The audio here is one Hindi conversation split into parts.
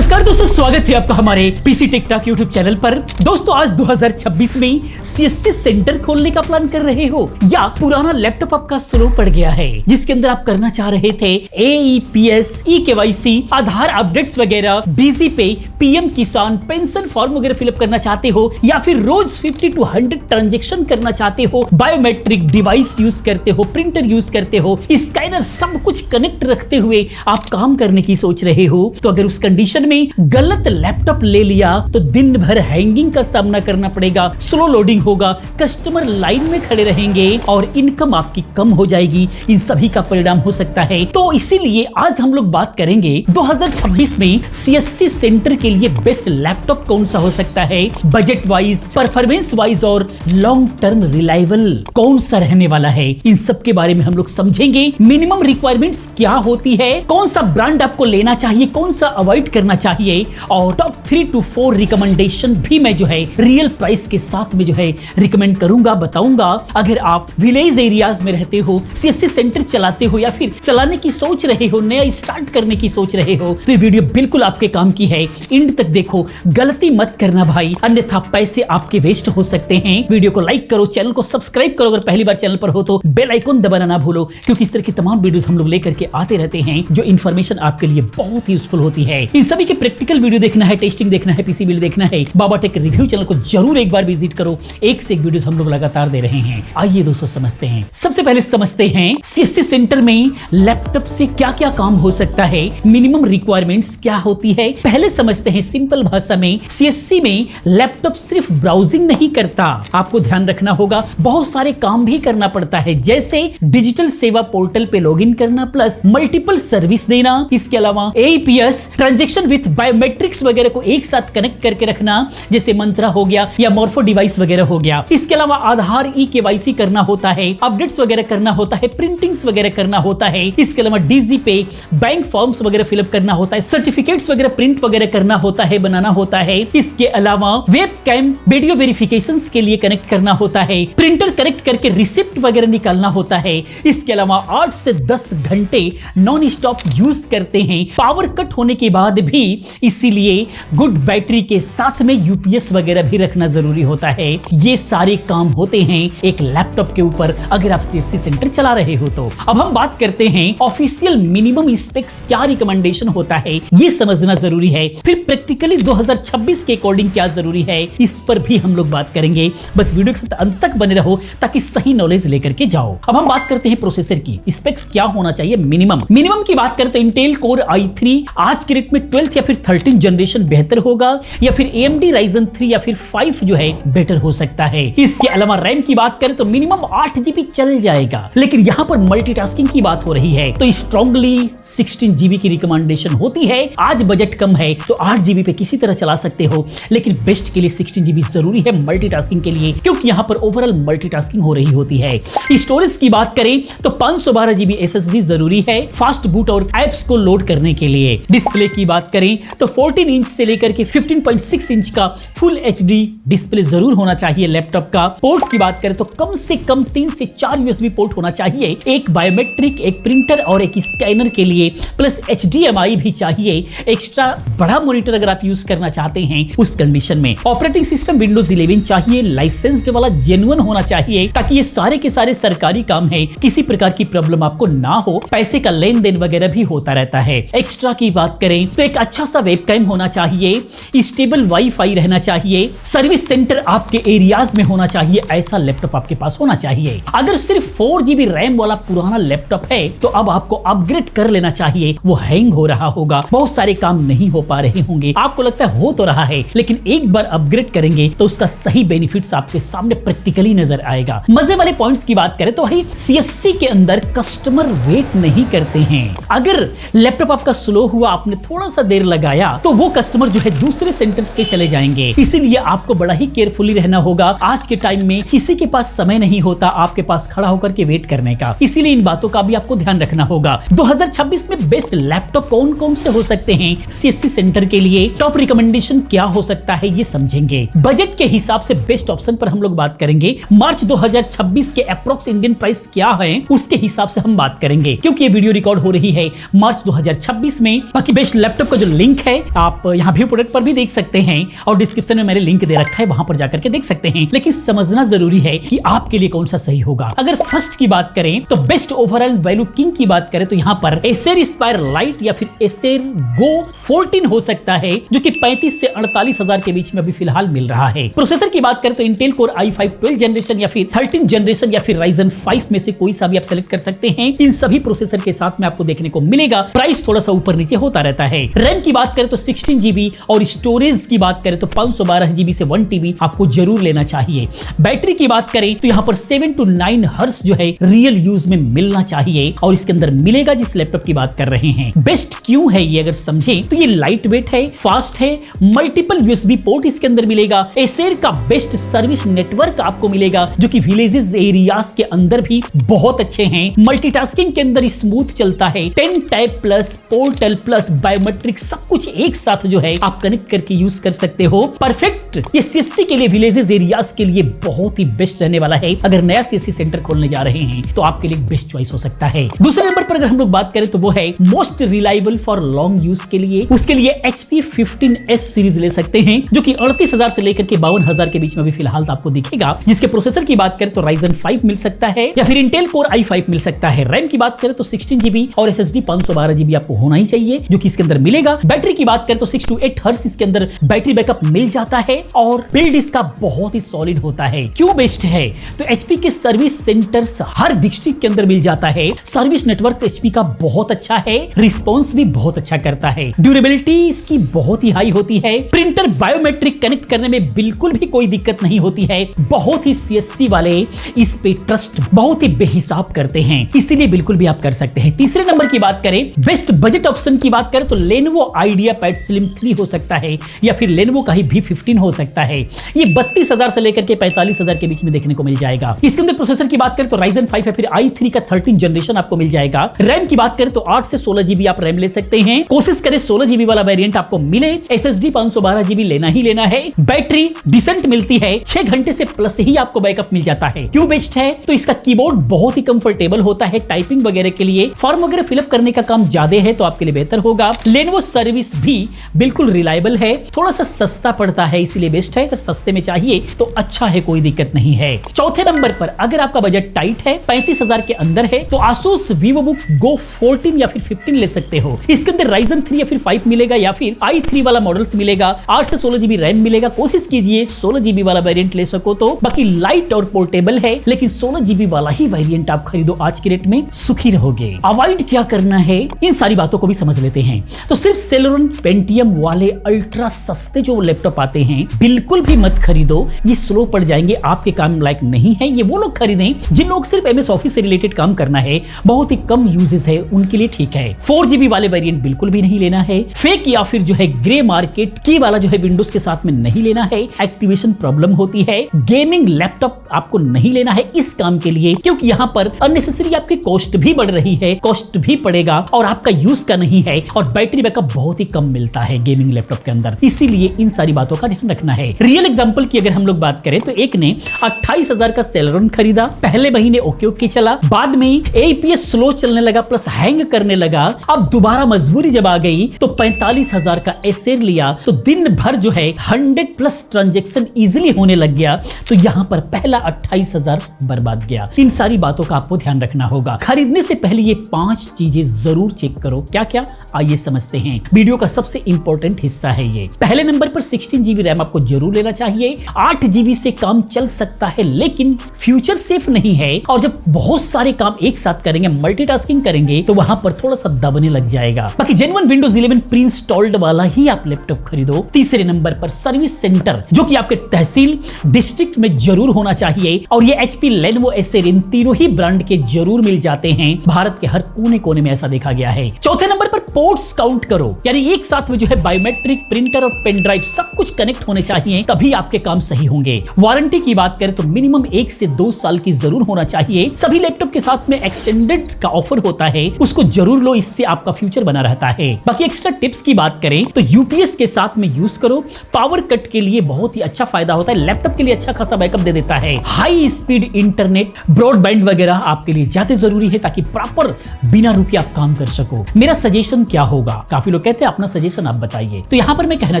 नमस्कार दोस्तों, स्वागत है आपका हमारे PC tech talk YouTube channel पर। दोस्तों आज 2026 में सीएससी सेंटर खोलने का प्लान कर रहे हो या पुराना लैपटॉप आपका स्लो पड़ गया है जिसके अंदर आप करना चाह रहे थे AEPS, eKYC, आधार अपडेट्स वगैरह, डीजी पे, पीएम किसान पेंशन फॉर्म वगैरह फिलअप करना चाहते हो या फिर रोज 50 to 100 ट्रांजेक्शन करना चाहते हो, बायोमेट्रिक डिवाइस यूज करते हो, प्रिंटर यूज करते हो, स्कैनर, सब कुछ कनेक्ट रखते हुए आप काम करने की सोच रहे हो, तो अगर उस कंडीशन में गलत लैपटॉप ले लिया तो दिन भर हैंगिंग का सामना करना पड़ेगा, स्लो लोडिंग होगा, कस्टमर लाइन में खड़े रहेंगे और इनकम आपकी कम हो जाएगी। इन सभी का परिणाम हो सकता है। तो इसीलिए आज हम लोग बात करेंगे 2026 में सीएससी सेंटर के लिए बेस्ट लैपटॉप कौन सा हो सकता है, बजट वाइज, परफॉर्मेंस वाइज और लॉन्ग टर्म रिलायबल कौन सा रहने वाला है। इन सब के बारे में हम लोग समझेंगे। मिनिमम रिक्वायरमेंट्स क्या होती है, कौन सा ब्रांड आपको लेना चाहिए, कौन सा अवॉइड करना चाहिए, और टॉप 3 to 4 रिकमेंडेशन भी मैं जो है रियल प्राइस के साथ में जो है रिकमेंड करूंगा, बताऊंगा। अगर आप विलेज एरियाज में रहते हो, सीएससी सेंटर चलाते हो या फिर चलाने की सोच रहे हो, नया स्टार्ट करने की सोच रहे हो, तो ये वीडियो बिल्कुल आपके काम की है। एंड तक देखो, गलती मत करना भाई, अन्यथा पैसे आपके वेस्ट हो सकते हैं। वीडियो को लाइक करो, चैनल को सब्सक्राइब करो, अगर पहली बार चैनल पर हो तो बेल आइकन दबाना ना भूलो, क्योंकि इस तरह की तमाम वीडियोस हम लोग लेकर के आते रहते हैं जो इन्फॉर्मेशन आपके लिए बहुत ही यूजफुल होती है। इन सभी के प्रैक्टिकल वीडियो देखना है, टेस्टिंग देखना है, पीसी बिल्ड देखना है, बाबा टेक रिव्यू चैनल को जरूर एक बार विजिट करो। एक से एक वीडियोस हम लोग लगातार दे रहे हैं। आइए दोस्तों समझते हैं। सबसे पहले समझते हैं सीएससी सेंटर में लैपटॉप से क्या क्या काम हो सकता है, मिनिमम रिक्वायरमेंट्स क्या होती है। पहले समझते हैं सिंपल भाषा में, सीएससी में लैपटॉप सिर्फ ब्राउजिंग नहीं करता, आपको ध्यान रखना होगा, बहुत सारे काम भी करना पड़ता है, जैसे डिजिटल सेवा पोर्टल पे लॉगिन करना प्लस मल्टीपल सर्विस देना। इसके अलावा AEPS ट्रांजेक्शन विथ बायोमेट्रिक्स वगैरह को एक साथ कनेक्ट करके रखना, जैसे मंत्रा हो गया या मॉर्फो डिवाइस वगैरह हो गया। इसके अलावा आधार eKYC करना होता है, अपडेट्स वगैरह करना होता है, प्रिंटिंग्स वगैरह करना होता है। इसके अलावा डीजी पे बैंक फॉर्म्स वगैरह फिलअप करना होता है, सर्टिफिकेट्स वगैरह प्रिंट वगैरह करना होता है, बनाना होता है। इसके अलावा वेब कैम वीडियो वेरिफिकेशंस के लिए कनेक्ट करना होता है, प्रिंटर कनेक्ट करके रिसिप्ट वगैरह निकालना होता है। इसके अलावा 8 से 10 घंटे नॉन स्टॉप यूज करते हैं, पावर कट होने के बाद भी, इसीलिए गुड बैटरी के साथ में यूपीएस वगैरह भी रखना जरूरी होता है। ये सारे काम होते हैं एक लैपटॉप के ऊपर अगर आप सीएससी सेंटर चला रहे हो तो। अब हम बात करते हैं ऑफिशियल मिनिमम स्पेक्स क्या रिकमेंडेशन होता है, ये समझना जरूरी है। फिर प्रैक्टिकली 2026 के अकॉर्डिंग क्या जरूरी है, इस पर भी हम लोग बात करेंगे। बस वीडियो के साथ अंत तक बने रहो ताकि सही नॉलेज लेकर के जाओ। अब हम बात करते हैं प्रोसेसर की, स्पेक्स क्या होना चाहिए मिनिमम की बात करते हैं। इंटेल कोर i3 आज के रेट में 12th या फिर 13th जनरेशन बेहतर होगा, या फिर AMD Ryzen 3 या फिर 5 जो है बेटर हो सकता है। इसके अलावा रैम की बात करें तो मिनिमम 8 GB चल जाएगा, लेकिन यहां पर मल्टीटास्किंग की बात हो रही है तो स्ट्रांगली 16 GB की रिकमेंडेशन होती है। आज बजट कम है तो 8 GB पे किसी तरह चला सकते हो, लेकिन बेस्ट के लिए 16 GB जरूरी है मल्टीटास्किंग के लिए, क्योंकि यहां पर ओवरऑल मल्टीटास्किंग हो रही होती है। स्टोरेज की बात करें तो 512 GB SSD जरूरी है फास्ट बूट और एप्स को लोड करने के लिए। डिस्प्ले की बात करें तो 14 इंच से लेकर के 15.6 इंच का फुल HD डिस्प्ले जरूर होना चाहिए लैपटॉप का। पोर्ट्स की बात करें तो कम से कम 3 से 4 USB पोर्ट होना चाहिए, एक बायोमेट्रिक, एक प्रिंटर और एक स्कैनर के लिए, प्लस HDMI भी चाहिए। एक्स्ट्रा बड़ा मॉनिटर अगर आप यूज करना चाहते हैं उस कंडीशन में। ऑपरेटिंग सिस्टम विंडोज 11 चाहिए, लाइसेंस्ड वाला जेन्युइन होना चाहिए, ताकि ये सारे के सारे सरकारी काम है, किसी प्रकार की प्रॉब्लम आपको ना हो, पैसे का लेन देन वगैरह भी होता रहता है। एक्स्ट्रा की बात करें तो एक अच्छा सा वेबकैम होना चाहिए, स्टेबल वाईफाई रहना चाहिए, सर्विस सेंटर आपके एरियाज में होना चाहिए, ऐसा लैपटॉप आपके पास होना चाहिए। अगर सिर्फ 4 GB रैम वाला पुराना लैपटॉप है तो अब आपको अपग्रेड कर लेना चाहिए, वो हैंग हो रहा होगा, बहुत सारे काम नहीं हो पा रहे होंगे, आपको लगता है हो तो रहा है, लेकिन एक बार अपग्रेड करेंगे तो उसका सही बेनिफिट्स आपके सामने प्रैक्टिकली नजर आएगा। मजे वाले पॉइंट्स की बात करें तो भाई सीएससी के अंदर कस्टमर वेट नहीं करते हैं। अगर लैपटॉप आपका स्लो हुआ, आपने थोड़ा सा देर लगाया, तो वो कस्टमर जो है दूसरे सेंटर्स के चले जाएंगे। इसीलिए आपको बड़ा ही केयरफुली रहना होगा। आज के टाइम में किसी के पास समय नहीं होता आपके पास खड़ा होकर के वेट करने का, इसीलिए इन बातों का भी आपको ध्यान रखना होगा। 2026 में बेस्ट लैपटॉप कौन कौन से हो सकते हैं सीएससी सेंटर के लिए, टॉप रिकमेंडेशन क्या हो सकता है, ये समझेंगे। बजट के हिसाब से बेस्ट ऑप्शन पर हम लोग बात करेंगे। मार्च 2026 के अप्रोक्स इंडियन प्राइस क्या है उसके हिसाब से हम बात करेंगे, क्योंकि ये वीडियो रिकॉर्ड हो रही है मार्च 2026 में। बाकी बेस्ट लैपटॉप का जो लिंक है आप यहाँ भी प्रोडक्ट पर भी देख सकते हैं और डिस्क्रिप्शन में मैंने लिंक दे रखा है, वहां पर जाकर के देख सकते हैं। लेकिन समझना जरूरी है कि आपके लिए कौन सा सही होगा। अगर फर्स्ट की बात करें तो बेस्ट ओवरऑल वैल्यू किंग की बात करें तो यहाँ पर एसर इंस्पायर लाइट या फिर एसर गो 14 हो सकता है, जो कि 35 से 48 हजार के बीच में अभी फिलहाल मिल रहा है। प्रोसेसर की बात करें तो इंटेल कोर i5 12 जनरेशन या फिर 13 जनरेशन या फिर राइजन 5 में से कोई सा भी आप सेलेक्ट कर सकते हैं। इन सभी प्रोसेसर के साथ में आपको देखने को मिलेगा। प्राइस थोड़ा सा ऊपर नीचे होता रहता है। रैम की बात करें तो 16 GB और स्टोरेज की बात करें तो 512 GB से 1 TB आपको जरूर लेना चाहिए। बैटरी की बात करें तो यहाँ पर 7 to 9 हर्ट्ज जो है रियल यूज में मिलना चाहिए और इसके अंदर मिलेगा जिस लैपटॉप की बात कर रहे हैं। बेस्ट क्यों है ये अगर समझें तो ये लाइट वेट है, फास्ट है, मल्टीपल USB पोर्ट इसके अंदर मिलेगा। एसर का बेस्ट सर्विस नेटवर्क आपको मिलेगा जो कि विलेजेस एरियाज के अंदर भी बहुत अच्छे हैं। मल्टीटास्किंग के अंदर स्मूथ चलता है। 10 tab plus portal plus biometric सब कुछ एक साथ जो है आप कनेक्ट करके यूज कर सकते हो। परफेक्ट ये CSC के लिए, विलेजेस एरियाज के लिए बहुत ही बेस्ट रहने वाला है। अगर नया CSC सेंटर खोलने जा रहे हैं तो आपके लिए बेस्ट चॉइस हो सकता है। दूसरे नंबर पर अगर हम लोग बात करें तो वो है most reliable for long use के लिए। उसके लिए HP 15S सीरीज ले सकते हैं जो कि 38,000 से लेकर के 52,000 के बीच में भी फिलहाल आपको दिखेगा। जिसके प्रोसेसर की बात करें तो राइजन 5 मिल सकता है या फिर इंटेल कोर i5 मिल सकता है। रैम की बात करें तो 16 GB और SSD 512 GB आपको होना ही चाहिए जो कि इसके अंदर मिलेगा। बैटरी की बात करें तो 6 to 8 हर्ट्ज इसके अंदर बैटरी बैकअप मिल जाता है और बिल्ड इसका बहुत ही सॉलिड होता है। क्यों बेस्ट है तो HP के सर्विस सेंटर्स हर डिस्ट्रिक्ट के अंदर मिल जाता है। सर्विस नेटवर्क HP का बहुत अच्छा है, रिस्पॉन्स भी बहुत अच्छा करता है। ड्यूरेबिलिटी इसकी बहुत ही हाई होती है। प्रिंटर बायोमेट्रिक कनेक्ट करने में बिल्कुल भी कोई दिक्कत नहीं होती है। बहुत ही CSC वाले इस पे ट्रस्ट बहुत ही बेहिसाब करते हैं, इसीलिए बिल्कुल भी आप कर सकते हैं। तीसरे नंबर की बात करें, बेस्ट बजट ऑप्शन की बात करें तो Lenovo IdeaPad Slim 3 हो सकता है या फिर Lenovo का ही V15 हो सकता है। ये 32,000 से लेकर के 45,000 के बीच में देखने को मिल जाएगा। इसके अंदर प्रोसेसर की बात करें तो Ryzen 5 या फिर i3 का 13 जनरेशन आपको मिल जाएगा। रैम की बात करें तो 8 से 16 GB आप रैम ले सकते हैं। कोशिश करें 16 GB वाला वेरिएंट आपको मिले। SSD 512 GB लेना ही लेना है। बैटरी डिसेंट मिलती है, 6 घंटे से प्लस ही आपको बैकअप मिल जाता है। क्यों बेस्ट है तो इसका कीबोर्ड बहुत ही कंफर्टेबल होता है टाइपिंग वगैरह के लिए। फॉर्म वगैरह फिलअप करने का काम ज्यादा है तो आपके लिए बेहतर होगा। Lenovo सर्विस भी बिल्कुल रिलायबल है। थोड़ा सा सस्ता पड़ता है इसीलिए बेस्ट है। अगर सस्ते में चाहिए तो अच्छा है, कोई दिक्कत नहीं है। चौथे नंबर पर अगर आपका बजट टाइट है, 35,000 के अंदर है तो Asus VivoBook Go 14 या फिर 15 ले सकते हो। इसके अंदर Ryzen 3 या फिर 5 मिलेगा या फिर i3 वाला मॉडल्स मिलेगा। 8 से 16 GB रैम मिलेगा। कोशिश कीजिए 16 GB वाला वेरिएंट ले सको तो। बाकी लाइट और पोर्टेबल है लेकिन 16 GB वाला ही वेरिएंट आप खरीदो, आज के रेट में सुखी रहोगे। अवॉइड क्या करना है इन सारी बातों को भी समझ लेते हैं। तो सिर्फ Celeron Pentium वाले अल्ट्रा सस्ते जो लैपटॉप आते हैं बिल्कुल भी मत खरीदो, ये स्लो पड़ जाएंगे, आपके काम लायक नहीं है। ये वो लोग खरीदें जिन लोग सिर्फ MS ऑफिस से रिलेटेड काम करना है, बहुत ही कम यूजेस है, उनके लिए ठीक है। 4 GB वाले वेरिएंट बिल्कुल भी नहीं लेना है। फेक या फिर जो है ग्रे मार्केट की वाला जो है विंडोज के साथ में नहीं लेना है, एक्टिवेशन प्रॉब्लम होती है। गेमिंग लैपटॉप आपको नहीं लेना है इस काम के लिए क्योंकि यहाँ पर अननेसेसरी आपकी कॉस्ट भी बढ़ रही है, कॉस्ट भी पड़ेगा और आपका यूज का नहीं है और बैटरी बैकअप बहुत ही कम मिलता है गेमिंग लैपटॉप के अंदर, इसीलिए इन सारी बातों का ध्यान रखना है। रियल एग्जांपल की अगर हम लोग बात करें तो एक ने 28,000 का Celeron खरीदा, पहले महीने ओके चला, बाद में APS स्लो चलने लगा प्लस हैंग करने लगा। अब दोबारा मजबूरी जब आ गई तो 45,000 का Acer लिया तो दिन भर जो है 100+ ट्रांजैक्शन इजीली होने लग गया, तो यहां पर पहला 28,000 बर्बाद गया। इन सारी बातों का आपको ध्यान रखना होगा। खरीदने से पहले ये 5 चीजें जरूर चेक करो। क्या क्या आइए समझते हैं। वीडियो का सबसे इंपॉर्टेंट हिस्सा है ये। पहले नंबर पर 16 GB रैम आपको जरूर लेना चाहिए। 8 GB से काम चल सकता है लेकिन फ्यूचर सेफ नहीं है और जब बहुत सारे काम एक साथ करेंगे, मल्टीटास्किंग करेंगे तो वहां पर थोड़ा सा दबने लग जाएगा। बाकी जेन्युइन Windows 11 प्री इंस्टॉल्ड वाला ही आप लैपटॉप खरीदो। तीसरे नंबर पर सर्विस सेंटर जो कि आपके तहसील डिस्ट्रिक्ट में जरूर होना चाहिए और ये HP, Lenovo, Acer इन तीनों ही ब्रांड के जरूर मिल जाते हैं। भारत के हर कोने कोने में ऐसा देखा गया है। चौथे नंबर पर पोर्ट्स काउंट करो, यानी एक साथ में जो है बायोमेट्रिक, प्रिंटर और पेन ड्राइव सब कुछ कनेक्ट होने चाहिए, तभी आपके काम सही होंगे। वारंटी की बात करें तो मिनिमम 1 से 2 साल की जरूर होना चाहिए। सभी लैपटॉप के साथ में एक्सटेंडेड का ऑफर होता है, उसको जरूर लो, इससे आपका फ्यूचर बना रहता है। बाकी एक्स्ट्रा टिप्स की बात करें तो UPS के साथ में यूज करो। पावर कट के लिए बहुत ही अच्छा फायदा होता है, लैपटॉप के लिए अच्छा खासा बैकअप दे देता है। हाई स्पीड इंटरनेट, ब्रॉडबैंड वगैरह आपके लिए ज्यादा जरूरी है ताकि प्रॉपर बिना रुके आप काम कर सको। मेरा सजेशन क्या होगा, काफी काफी लोग कहते हैं अपना सजेशन आप बताइए। तो यहाँ पर मैं कहना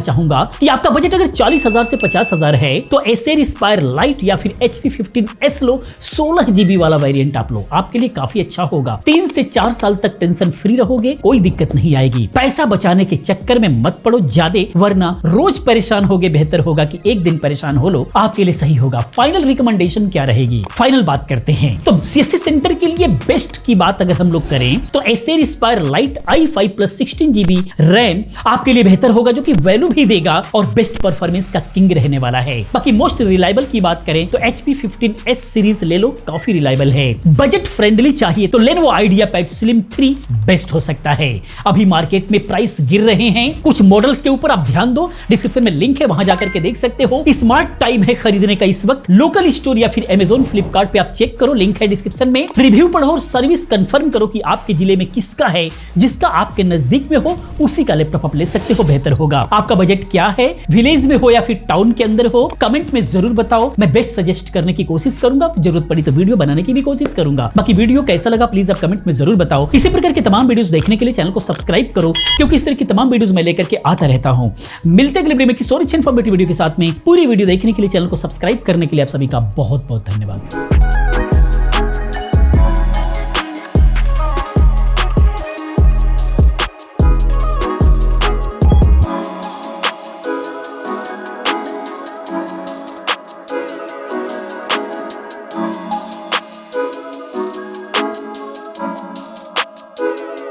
चाहूंगा कि आपका बजट अगर 40,000 से 50,000 है तो एसर इंस्पायर लाइट या फिर HP 15s लो, 16 GB वाला वेरिएंट आप लो, आपके लिए काफी अच्छा होगा। 3 से 4 साल तक टेंशन फ्री रहोगे, कोई दिक्कत नहीं आएगी। पैसा बचाने के चक्कर में मत पड़ो ज्यादा, वरना रोज परेशान होगे। बेहतर होगा कि एक दिन परेशान हो लो, आपके लिए सही होगा। फाइनल रिकमेंडेशन क्या रहेगी, फाइनल बात करते हैं। तो CSC सेंटर के लिए बेस्ट की बात अगर हम लोग करें तो Acer inspire light i5 plus 16 GB RAM आपके लिए बेहतर होगा, जो कि वैल्यू भी देगा और बेस्ट परफॉर्मेंस का किंग रहने वाला है। बाकी मोस्ट रिलायबल की बात करें तो HP 15s सीरीज ले लो, काफी रिलायबल है। बजट फ्रेंडली चाहिए तो Lenovo IdeaPad Slim 3 बेस्ट हो सकता है। अभी मार्केट में प्राइस गिर रहे हैं, कुछ मॉडल्स के ऊपर आप ध्यान दो, डिस्क्रिप्शन में लिंक है, वहां जाकर के देख सकते हो। स्मार्ट टाइम है खरीदने का इस वक्त। लोकल स्टोर या फिर Amazon फ्लिपकार्ट पे आप चेक करो, लिंक है डिस्क्रिप्शन में। रिव्यू पढ़ो और सर्विस कंफर्म करो कि आपके जिले में किसका है, जिसका आपके नजदीक में हो उसी का लैपटॉप आप ले सकते हो, बेहतर होगा। आपका बजट क्या है, विलेज में हो या फिर टाउन के अंदर हो, कमेंट में जरूर बताओ। मैं बेस्ट सजेस्ट करने की कोशिश करूंगा, जरूरत पड़ी तो वीडियो बनाने की भी कोशिश करूंगा। बाकी वीडियो कैसा लगा प्लीज आप कमेंट में जरूर बताओ। इसी प्रकार के तमाम वीडियोस देखने के लिए चैनल को सब्सक्राइब करो, क्योंकि इस तरह की तमाम वीडियोस मैं लेकर के आता रहता हूं। मिलते हैं अगले वीडियो में किसी और अच्छी इन्फॉर्मेटिव वीडियो के साथ में। पूरी वीडियो देखने के लिए, चैनल को सब्सक्राइब करने के लिए आप सभी का बहुत बहुत धन्यवाद।